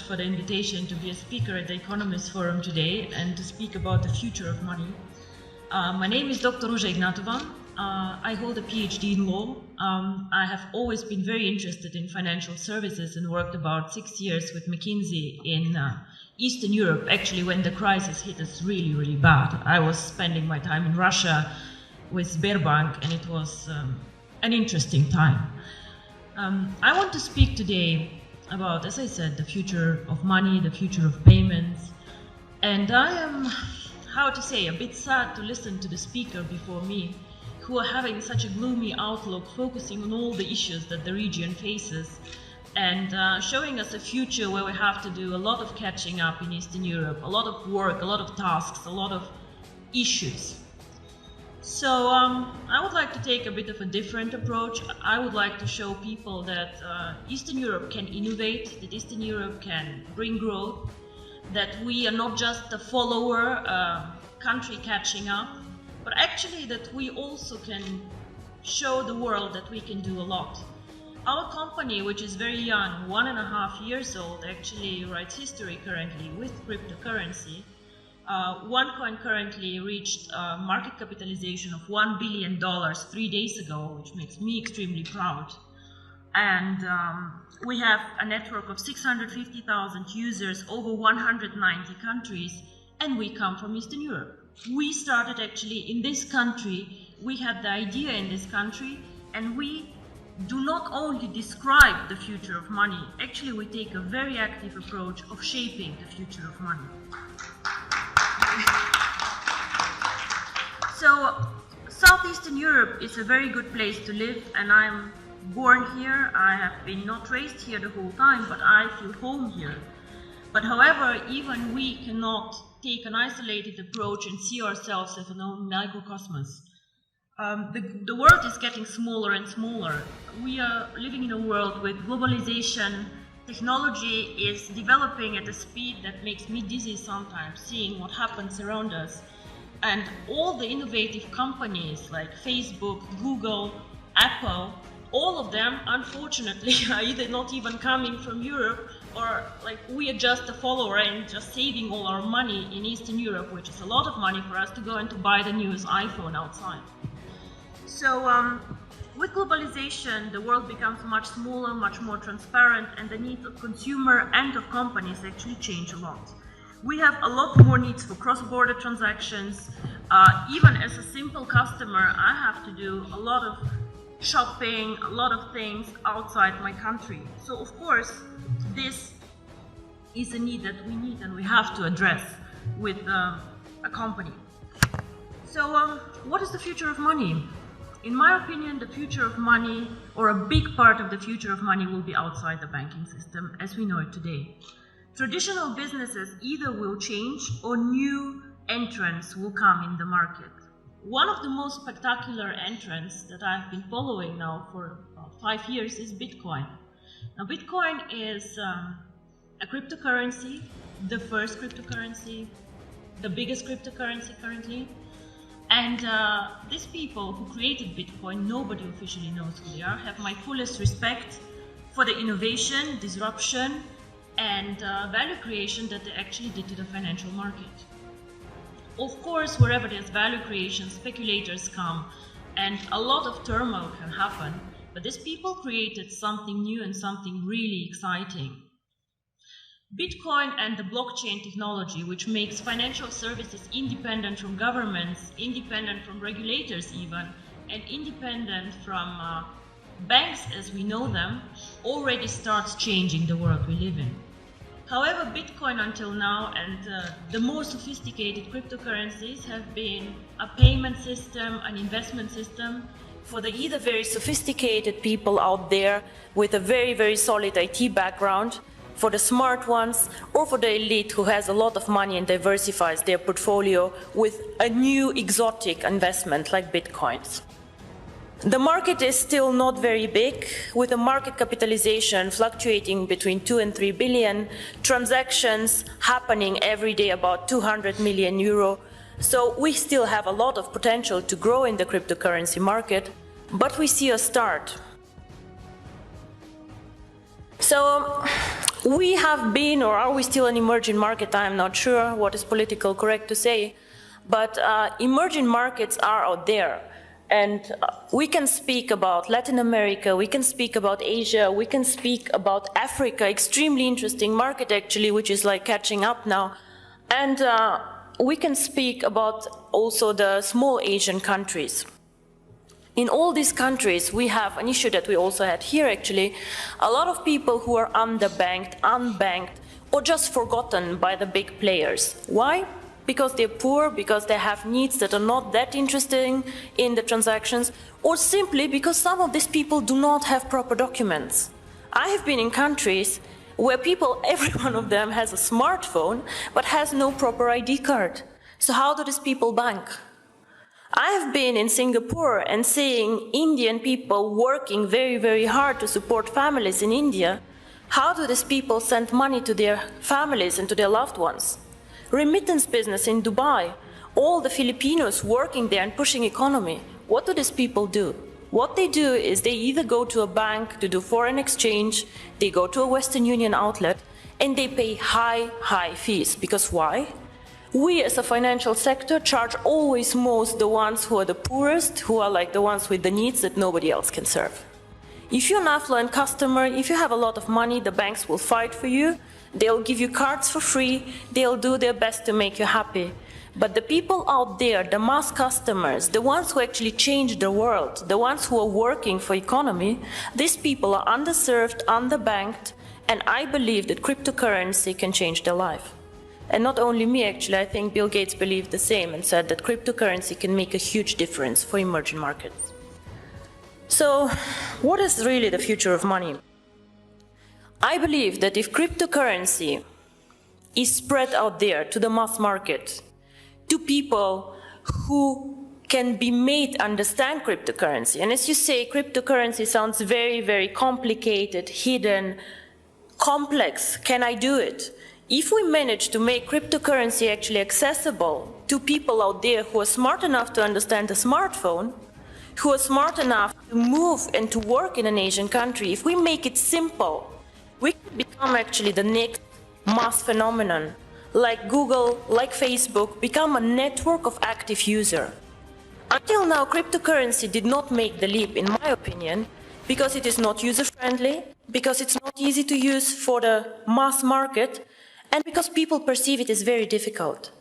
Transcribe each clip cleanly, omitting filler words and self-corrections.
for the invitation to be a speaker at the Economist Forum today and to speak about the future of money. My name is Dr. Ruja Ignatova. I hold a PhD in law. I have always been very interested in financial services and worked about 6 years with McKinsey in Eastern Europe, actually when the crisis hit us really, really bad. I was spending my time in Russia with Sberbank, and it was an interesting time. I want to speak today about, as I said, the future of money, the future of payments. And I am, how to say, a bit sad to listen to the speaker before me, who are having such a gloomy outlook, focusing on all the issues that the region faces, and showing us a future where we have to do a lot of catching up in Eastern Europe, a lot of work, a lot of tasks, a lot of issues. So I would like to take a bit of a different approach. I would like to show people that Eastern Europe can innovate, that Eastern Europe can bring growth, that we are not just a follower country catching up, but actually that we also can show the world that we can do a lot. Our company, which is very young, 1.5 years old, actually writes history currently with cryptocurrency. OneCoin currently reached a market capitalization of $1 billion 3 days ago, which makes me extremely proud. And we have a network of 650,000 users over 190 countries, and we come from Eastern Europe. We started actually in this country, we had the idea in this country, and we do not only describe the future of money, actually we take a very active approach of shaping the future of money. So, Southeastern Europe is a very good place to live, and I'm born here. I have been not raised here the whole time, but I feel home here. But however, even we cannot take an isolated approach and see ourselves as an own microcosmos. The world is getting smaller and smaller. We are living in a world with globalization. Technology is developing at a speed that makes me dizzy sometimes, seeing what happens around us. And all the innovative companies like Facebook, Google, Apple, all of them, unfortunately, are either not even coming from Europe, or like we are just a follower and just saving all our money in Eastern Europe, which is a lot of money for us to go and to buy the newest iPhone outside. So with globalization, the world becomes much smaller, much more transparent, and the needs of consumer and of companies actually change a lot. We have a lot more needs for cross-border transactions. Even as a simple customer, I have to do a lot of shopping, a lot of things outside my country. So of course, this is a need that we need and we have to address with a company. So what is the future of money? In my opinion, the future of money, or a big part of the future of money, will be outside the banking system as we know it today. Traditional businesses either will change or new entrants will come in the market. One of the most spectacular entrants that I've been following now for 5 years is Bitcoin. Now, Bitcoin is a cryptocurrency, the first cryptocurrency, the biggest cryptocurrency currently. And these people who created Bitcoin, nobody officially knows who they are, have my fullest respect for the innovation, disruption, and value creation that they actually did to the financial market. Of course, wherever there's value creation, speculators come, and a lot of turmoil can happen, but these people created something new and something really exciting. Bitcoin and the blockchain technology, which makes financial services independent from governments, independent from regulators even, and independent from banks as we know them, already starts changing the world we live in. However, Bitcoin until now and the more sophisticated cryptocurrencies have been a payment system, an investment system for the either very sophisticated people out there with a very, very solid IT background, for the smart ones, or for the elite who has a lot of money and diversifies their portfolio with a new exotic investment like Bitcoins. The market is still not very big, with a market capitalization fluctuating between 2 and 3 billion, transactions happening every day about 200 million euro. So we still have a lot of potential to grow in the cryptocurrency market, but we see a start. So We have been, or are we still an emerging market? I'm not sure what is politically correct to say, but emerging markets are out there. And we can speak about Latin America, we can speak about Asia, we can speak about Africa, extremely interesting market actually, which is like catching up now. And we can speak about also the small Asian countries. In all these countries, we have an issue that we also had here actually, a lot of people who are underbanked, unbanked, or just forgotten by the big players. Why? Because they're poor, because they have needs that are not that interesting in the transactions, or simply because some of these people do not have proper documents. I have been in countries where people, every one of them has a smartphone, but has no proper ID card. So how do these people bank? I have been in Singapore and seeing Indian people working very, very hard to support families in India. How do these people send money to their families and to their loved ones? Remittance business in Dubai, all the Filipinos working there and pushing economy. What do these people do? What they do is they either go to a bank to do foreign exchange, they go to a Western Union outlet, and they pay high fees. Because why? We as a financial sector charge always most the ones who are the poorest, who are like the ones with the needs that nobody else can serve. If you're an affluent customer, if you have a lot of money, the banks will fight for you. They'll give you cards for free, they'll do their best to make you happy. But the people out there, the mass customers, the ones who actually change the world, the ones who are working for economy, these people are underserved, underbanked, and I believe that cryptocurrency can change their life. And not only me actually, I think Bill Gates believed the same and said that cryptocurrency can make a huge difference for emerging markets. So, what is really the future of money? I believe that if cryptocurrency is spread out there to the mass market, to people who can be made understand cryptocurrency, and as you say, cryptocurrency sounds very, very complicated, hidden, complex. Can I do it? If we manage to make cryptocurrency actually accessible to people out there who are smart enough to understand a smartphone, who are smart enough to move and to work in an Asian country, if we make it simple, we can become actually the next mass phenomenon, like Google, like Facebook, become a network of active users. Until now, cryptocurrency did not make the leap, in my opinion, because it is not user-friendly, because it's not easy to use for the mass market, and because people perceive it as very difficult.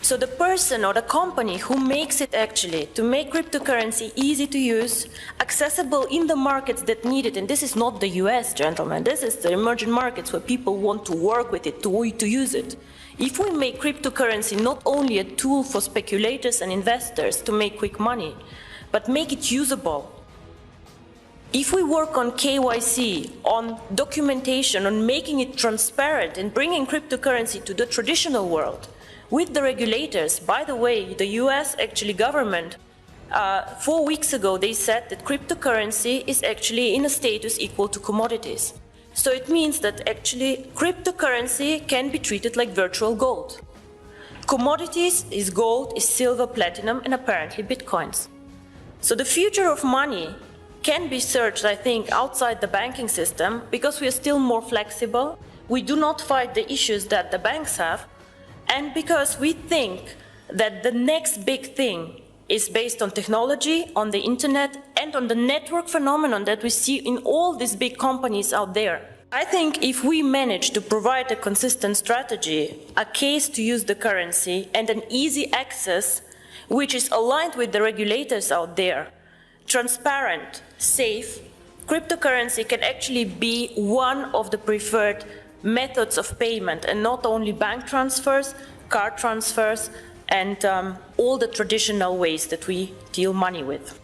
So the person or the company who makes it actually to make cryptocurrency easy to use, accessible in the markets that need it, and this is not the US, gentlemen, this is the emerging markets where people want to work with it, to use it. If we make cryptocurrency not only a tool for speculators and investors to make quick money, but make it usable, if we work on KYC, on documentation, on making it transparent and bringing cryptocurrency to the traditional world, with the regulators, by the way, the US actually government, 4 weeks ago they said that cryptocurrency is actually in a status equal to commodities. So it means that actually cryptocurrency can be treated like virtual gold. Commodities is gold, is silver, platinum, and apparently bitcoins. So the future of money can be searched, I think, outside the banking system because we are still more flexible. We do not fight the issues that the banks have. And because we think that the next big thing is based on technology, on the internet, and on the network phenomenon that we see in all these big companies out there. I think if we manage to provide a consistent strategy, a case to use the currency, and an easy access, which is aligned with the regulators out there, transparent, safe, cryptocurrency can actually be one of the preferred methods of payment, and not only bank transfers, card transfers, and all the traditional ways that we deal money with.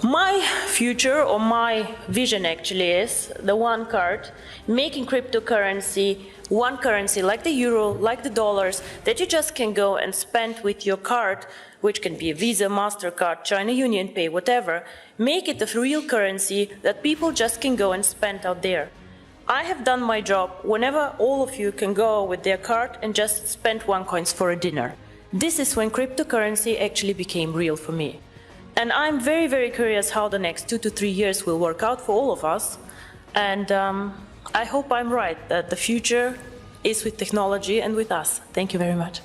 My future, or my vision actually, is the one card, making cryptocurrency one currency like the euro, like the dollars, that you just can go and spend with your card, which can be a Visa, MasterCard, China Union Pay, whatever. Make it a real currency that people just can go and spend out there. I have done my job whenever all of you can go with their card and just spend OneCoins for a dinner. This is when cryptocurrency actually became real for me. And I'm very, very curious how the next 2 to 3 years will work out for all of us. And I hope I'm right that the future is with technology and with us. Thank you very much.